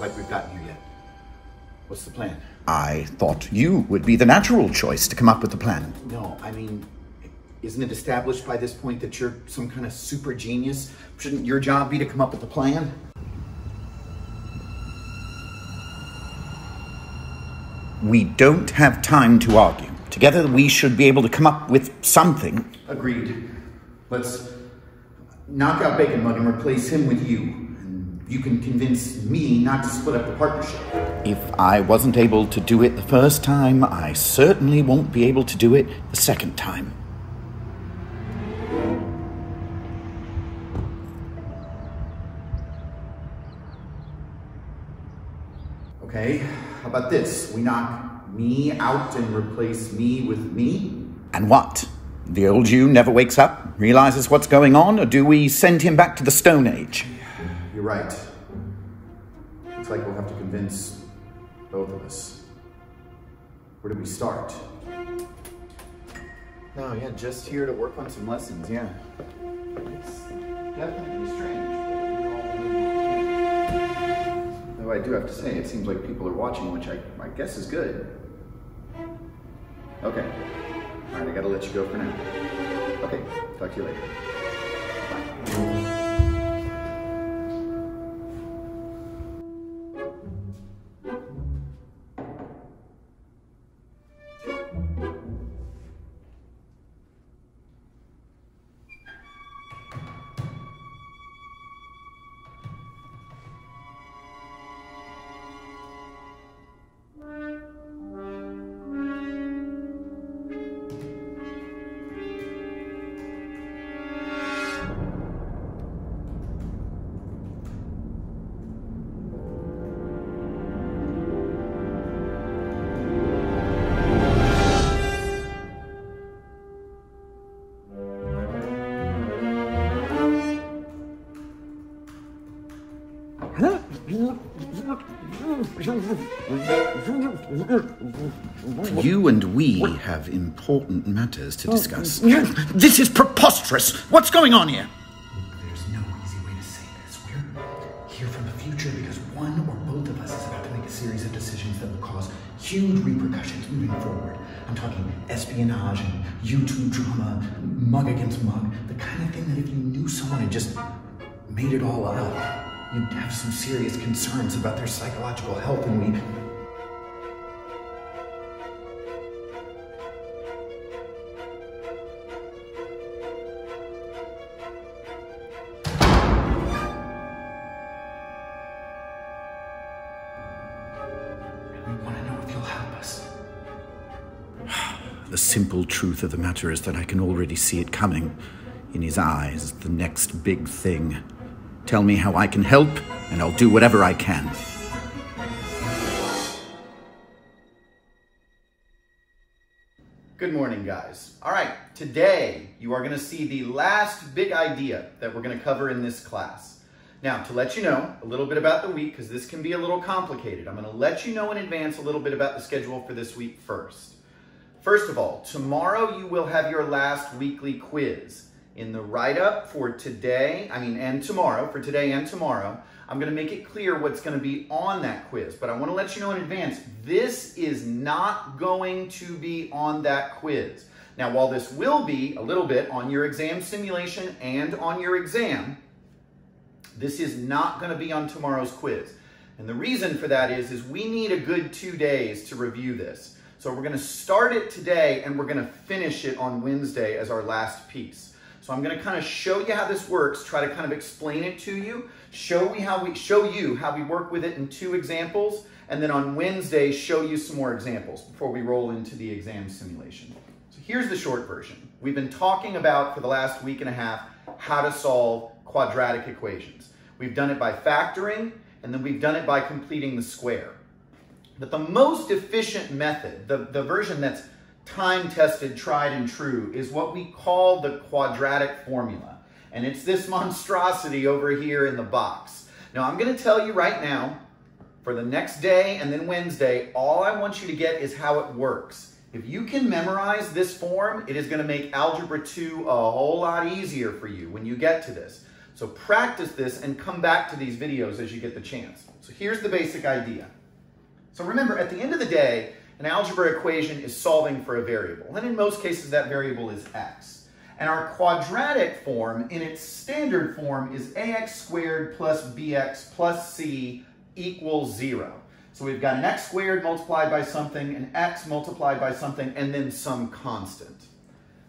like we've gotten here yet. What's the plan? I thought you would be the natural choice to come up with the plan. No, I mean, isn't it established by this point that you're some kind of super genius? Shouldn't your job be to come up with the plan? We don't have time to argue. Together we should be able to come up with something. Agreed. Let's knock out Bacon Mug and replace him with you. And you can convince me not to split up the partnership. If I wasn't able to do it the first time, I certainly won't be able to do it the second time. Okay, how about this? We knock me out and replace me with me? And what? The old you never wakes up, realizes what's going on, or do we send him back to the Stone Age? You're right. Looks like we'll have to convince both of us. Where do we start? No, yeah, just here to work on some lessons, yeah. It's definitely strange. Though I do have to say, it seems like people are watching, which I guess is good. Okay. All right, I gotta let you go for now. Okay, talk to you later. Bye. You and we have important matters to discuss. This is preposterous! What's going on here? There's no easy way to say this. We're here from the future because one or both of us is about to make a series of decisions that will cause huge repercussions moving forward. I'm talking espionage and YouTube drama, mug against mug, the kind of thing that if you knew someone had just made it all up, you'd have some serious concerns about their psychological health, and we... We want to know if you'll help us. The simple truth of the matter is that I can already see it coming. In his eyes, the next big thing. Tell me how I can help, and I'll do whatever I can. Good morning, guys. All right, today you are going to see the last big idea that we're going to cover in this class. Now, to let you know a little bit about the week, because this can be a little complicated, I'm going to let you know in advance a little bit about the schedule for this week first. First of all, tomorrow you will have your last weekly quiz. In the write-up for today, and tomorrow, for today and tomorrow, I'm going to make it clear what's going to be on that quiz. But I want to let you know in advance, this is not going to be on that quiz. Now, while this will be a little bit on your exam simulation and on your exam, this is not going to be on tomorrow's quiz. And the reason for that is we need a good 2 days to review this. So we're going to start it today and we're going to finish it on Wednesday as our last piece. So I'm going to kind of show you how this works, try to kind of explain it to you, show you how we work with it in 2 examples, and then on Wednesday show you some more examples before we roll into the exam simulation. So here's the short version. We've been talking about for the last week and a half how to solve quadratic equations. We've done it by factoring, and then we've done it by completing the square. But the most efficient method, the version that's time-tested, tried and true, is what we call the quadratic formula. And it's this monstrosity over here in the box. Now, I'm going to tell you right now, for the next day and then Wednesday, all I want you to get is how it works. If you can memorize this form, it is going to make Algebra II a whole lot easier for you when you get to this. So practice this and come back to these videos as you get the chance. So here's the basic idea. So remember, at the end of the day, an algebra equation is solving for a variable, and in most cases that variable is x. And our quadratic form, in its standard form, is ax squared plus bx plus c equals 0. So we've got an x squared multiplied by something, an x multiplied by something, and then some constant.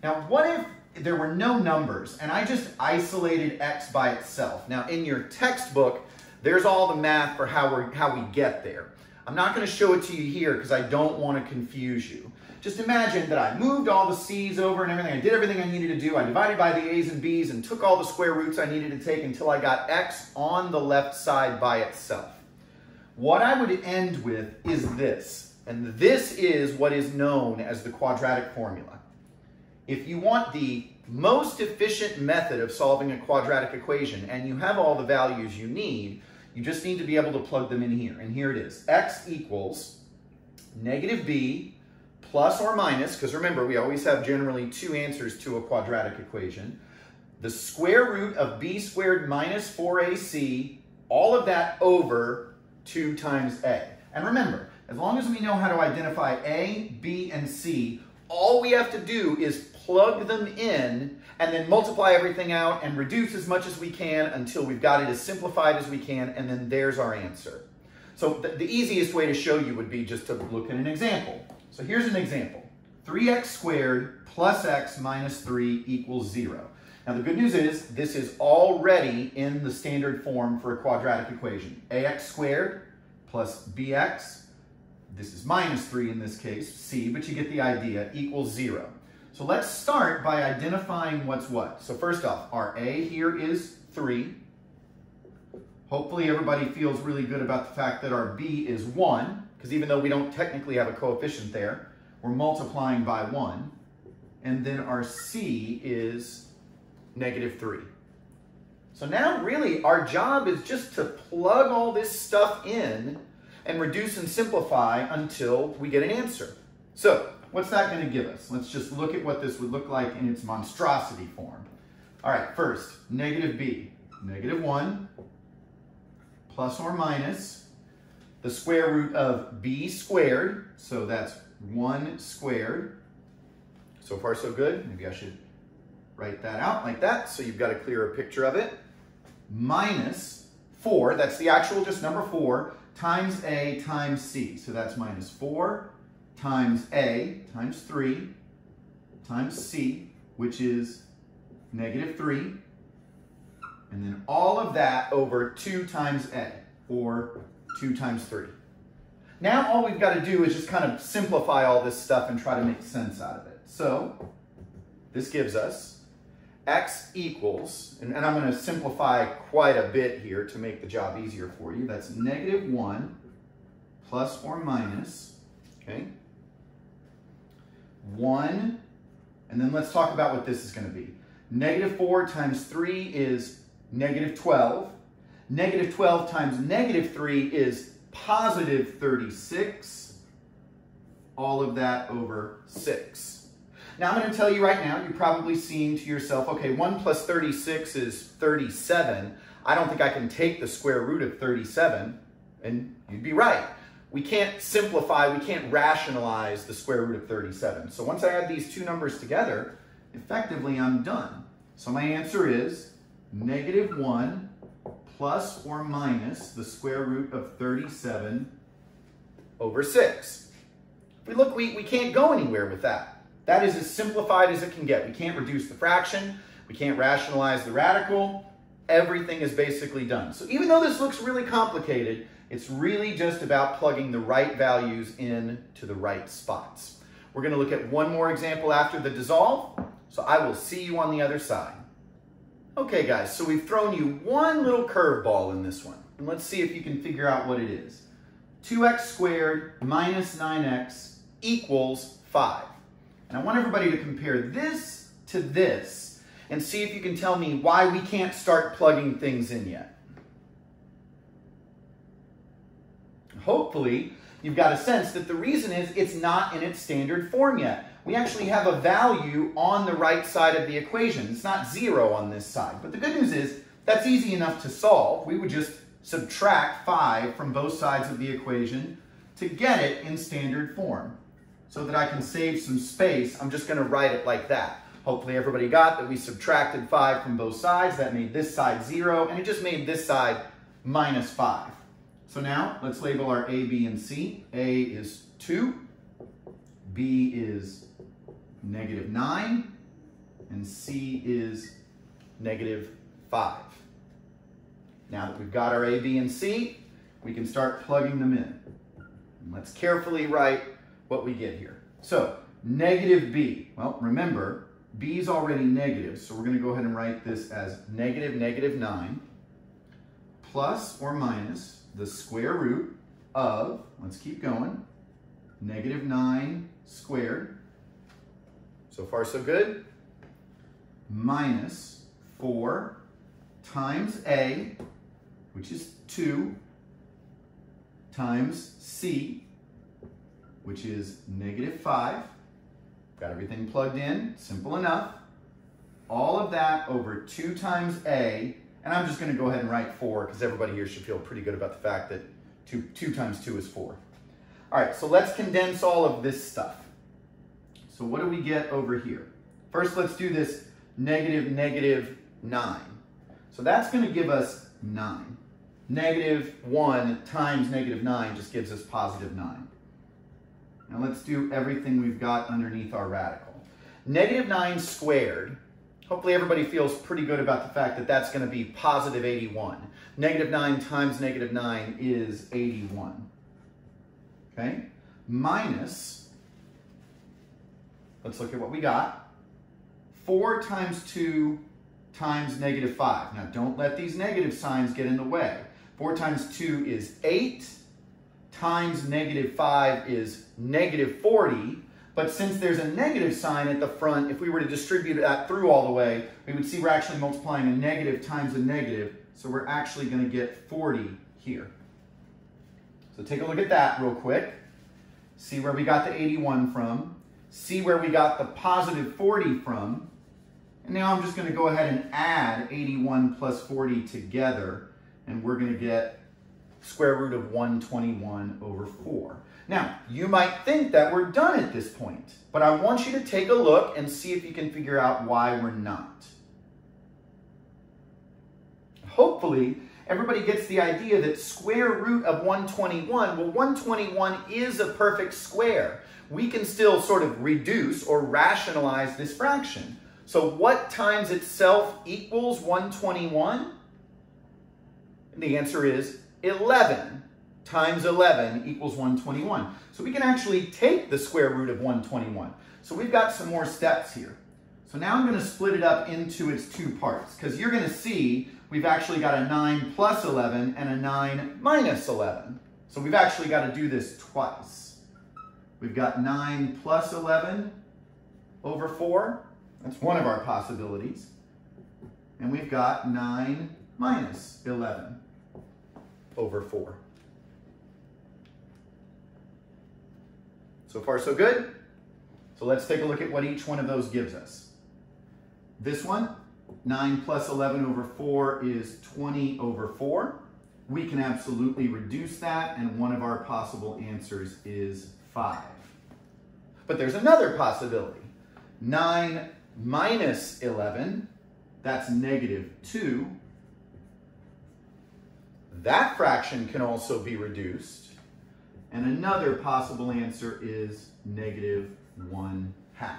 Now, what if there were no numbers and I just isolated x by itself? Now, in your textbook, there's all the math for how we get there. I'm not going to show it to you here because I don't want to confuse you. Just imagine that I moved all the c's over and everything. I did everything I needed to do. I divided by the a's and b's and took all the square roots I needed to take until I got x on the left side by itself. What I would end with is this, and this is what is known as the quadratic formula. If you want the most efficient method of solving a quadratic equation and you have all the values you need, you just need to be able to plug them in here. And here it is. X equals negative b plus or minus, because remember, we always have generally two answers to a quadratic equation, the square root of b squared minus 4ac, all of that over 2 times a. And remember, as long as we know how to identify a, b, and c, all we have to do is plug them in and then multiply everything out and reduce as much as we can until we've got it as simplified as we can, and then there's our answer. So the easiest way to show you would be just to look at an example. So here's an example. 3x squared plus x minus 3 equals 0. Now the good news is this is already in the standard form for a quadratic equation. Ax squared plus bx, this is minus 3 in this case, c, but you get the idea, equals 0. So let's start by identifying what's what. So first off, our a here is 3. Hopefully everybody feels really good about the fact that our b is 1, because even though we don't technically have a coefficient there, we're multiplying by 1. And then our c is negative 3. So now really our job is just to plug all this stuff in and reduce and simplify until we get an answer. So what's that going to give us? Let's just look at what this would look like in its monstrosity form. All right, first, negative b, negative 1 plus or minus the square root of b squared, so that's 1 squared. So far so good. Maybe I should write that out like that so you've got a clearer picture of it. Minus 4, that's the actual just number 4, times a times c. So that's minus 4 times a times 3 times c, which is negative 3. And then all of that over 2 times a, or 2 times 3. Now all we've got to do is just kind of simplify all this stuff and try to make sense out of it. So this gives us x equals, and I'm going to simplify quite a bit here to make the job easier for you. That's negative 1 plus or minus, okay, 1, and then let's talk about what this is going to be. Negative 4 times 3 is negative 12. Negative 12 times negative 3 is positive 36. All of that over 6. Now I'm going to tell you right now, you're probably seeing to yourself, okay, 1 plus 36 is 37. I don't think I can take the square root of 37. And you'd be right. We can't simplify, we can't rationalize the square root of 37. So once I add these two numbers together, effectively I'm done. So my answer is negative 1 plus or minus the square root of 37 over 6. If we look, we can't go anywhere with that. That is as simplified as it can get. We can't reduce the fraction. We can't rationalize the radical. Everything is basically done. So even though this looks really complicated, it's really just about plugging the right values in to the right spots. We're going to look at one more example after the dissolve, so I will see you on the other side. Okay guys, so we've thrown you one little curveball in this one, and let's see if you can figure out what it is. 2x squared minus 9x equals 5. And I want everybody to compare this to this and see if you can tell me why we can't start plugging things in yet. Hopefully, you've got a sense that the reason is it's not in its standard form yet. We actually have a value on the right side of the equation. It's not 0 on this side. But the good news is That's easy enough to solve. We would just subtract 5 from both sides of the equation to get it in standard form. So that I can save some space, I'm just going to write it like that. Hopefully everybody got that we subtracted 5 from both sides. That made this side 0, and it just made this side minus 5. So now let's label our A, B, and C. A is 2, B is -9, and C is -5. Now that we've got our A, B, and C, we can start plugging them in. And let's carefully write what we get here. So, -b. Well, remember, b is already negative, so we're going to go ahead and write this as -9 plus or minus the square root of, let's keep going, -9 squared. So far, so good. Minus 4 times a, which is 2, times c, which is -5. Got everything plugged in, simple enough. All of that over 2 times a, and I'm just going to go ahead and write 4 because everybody here should feel pretty good about the fact that 2 times 2 is 4. All right, so let's condense all of this stuff. So what do we get over here? First, let's do this -9. So that's going to give us 9. -1 times -9 just gives us +9. Now let's do everything we've got underneath our radical. -9 squared, hopefully everybody feels pretty good about the fact that that's going to be +81. -9 times -9 is 81. Okay? Minus, let's look at what we got. 4 times 2 times -5. Now don't let these negative signs get in the way. 4 times 2 is 8. Times -5 is -40, but since there's a negative sign at the front, if we were to distribute that through all the way, we would see we're actually multiplying a negative times a negative, so we're actually going to get 40 here. So take a look at that real quick. See where we got the 81 from, see where we got the +40 from, and now I'm just going to go ahead and add 81 plus 40 together, and we're going to get square root of 121 over 4. Now, you might think that we're done at this point, but I want you to take a look and see if you can figure out why we're not. Hopefully, everybody gets the idea that square root of 121, well, 121 is a perfect square. We can still sort of reduce or rationalize this fraction. So what times itself equals 121? And the answer is 11 times 11 equals 121. So we can actually take the square root of 121. So we've got some more steps here. So now I'm going to split it up into its 2 parts, because you're going to see we've actually got a 9 plus 11 and a 9 minus 11. So we've actually got to do this twice. We've got 9 plus 11 over 4. That's one of our possibilities. And we've got 9 minus 11 over 4. So far, so good. So let's take a look at what each one of those gives us. This one, 9 plus 11 over 4 is 20 over 4. We can absolutely reduce that, and one of our possible answers is 5. But there's another possibility. 9 minus 11, that's -2. That fraction can also be reduced. And another possible answer is -1/2.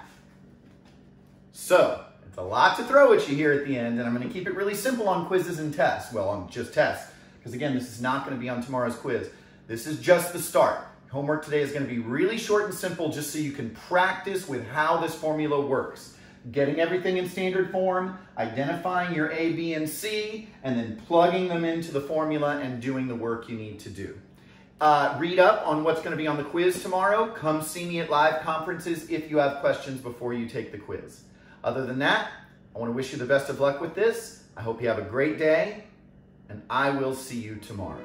So, it's a lot to throw at you here at the end, and I'm going to keep it really simple on quizzes and tests. Well, on just tests, because again, this is not going to be on tomorrow's quiz. This is just the start. Homework today is going to be really short and simple just so you can practice with how this formula works. Getting everything in standard form, identifying your A, B, and C, and then plugging them into the formula and doing the work you need to do. Read up on what's going to be on the quiz tomorrow. Come see me at live conferences if you have questions before you take the quiz. Other than that, I want to wish you the best of luck with this. I hope you have a great day, and I will see you tomorrow.